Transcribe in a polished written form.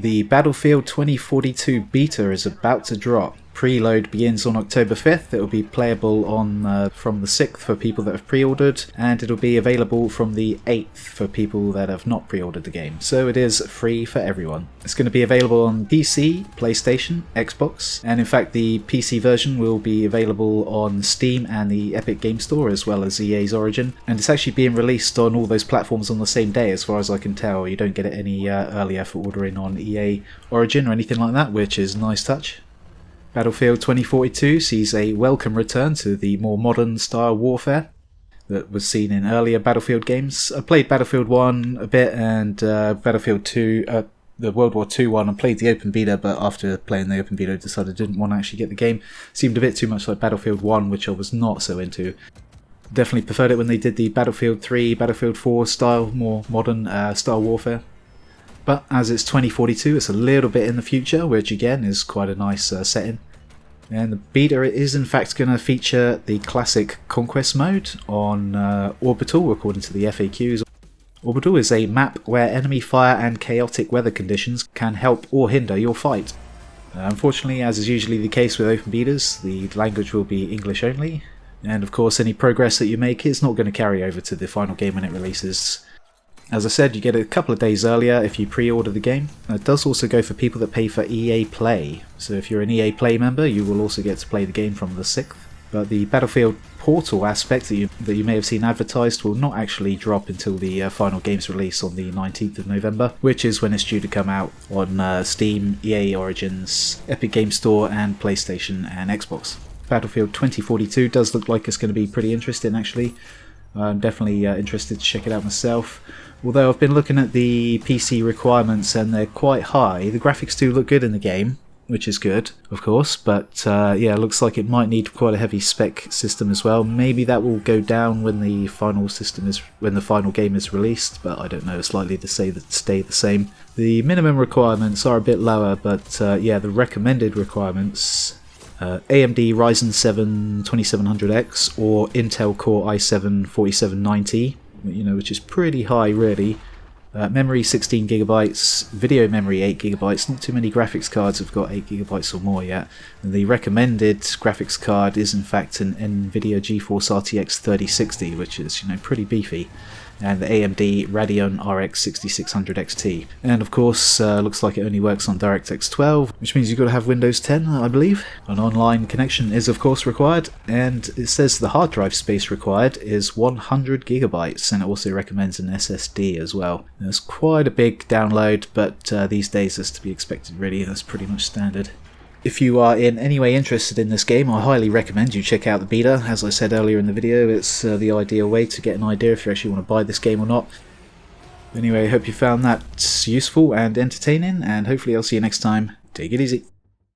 The Battlefield 2042 beta is about to drop. Preload begins on October 5th. It will be playable on from the 6th for people that have pre-ordered, and it will be available from the 8th for people that have not pre-ordered the game. So it is free for everyone. It's going to be available on PC, PlayStation, Xbox, and in fact the PC version will be available on Steam and the Epic Game Store as well as EA's Origin. And it's actually being released on all those platforms on the same day as far as I can tell. You don't get it any earlier for ordering on EA Origin or anything like that, which is a nice touch. Battlefield 2042 sees a welcome return to the more modern style warfare that was seen in earlier Battlefield games. I played Battlefield 1 a bit and Battlefield 2, the World War II one. I played the open beta, but after playing the open beta I decided I didn't want to actually get the game. It seemed a bit too much like Battlefield 1, which I was not so into. Definitely preferred it when they did the Battlefield 3, Battlefield 4 style, more modern style warfare. But as it's 2042, it's a little bit in the future, which again is quite a nice setting. And the beta is in fact going to feature the classic Conquest mode on Orbital, according to the FAQs. Orbital is a map where enemy fire and chaotic weather conditions can help or hinder your fight. Unfortunately, as is usually the case with open betas, the language will be English only. And of course, any progress that you make is not going to carry over to the final game when it releases. As I said, you get it a couple of days earlier if you pre-order the game. It does also go for people that pay for EA Play. So if you're an EA Play member, you will also get to play the game from the 6th. But the Battlefield Portal aspect that you may have seen advertised will not actually drop until the final game's release on the 19th of November, which is when it's due to come out on Steam, EA Origins, Epic Game Store, and PlayStation and Xbox. Battlefield 2042 does look like it's going to be pretty interesting actually. I'm definitely interested to check it out myself. Although I've been looking at the PC requirements and they're quite high. The graphics do look good in the game, which is good, of course, but yeah, it looks like it might need quite a heavy spec system as well. Maybe that will go down when the final game is released, but I don't know. It's likely to stay the same. The minimum requirements are a bit lower, but yeah, the recommended requirements: AMD Ryzen 7 2700X or Intel Core i7 4790. Which is pretty high really. Memory 16GB, video memory 8GB. Not too many graphics cards have got 8GB or more yet. And the recommended graphics card is in fact an NVIDIA GeForce RTX 3060, which is pretty beefy. And the AMD Radeon RX 6600 XT. And of course, looks like it only works on DirectX 12, which means you've got to have Windows 10, I believe. An online connection is of course required, and it says the hard drive space required is 100GB, and it also recommends an SSD as well. It's quite a big download, but these days that's to be expected really. That's pretty much standard. If you are in any way interested in this game, I highly recommend you check out the beta. As I said earlier in the video, it's the ideal way to get an idea if you actually want to buy this game or not. Anyway, I hope you found that useful and entertaining, and hopefully I'll see you next time. Take it easy.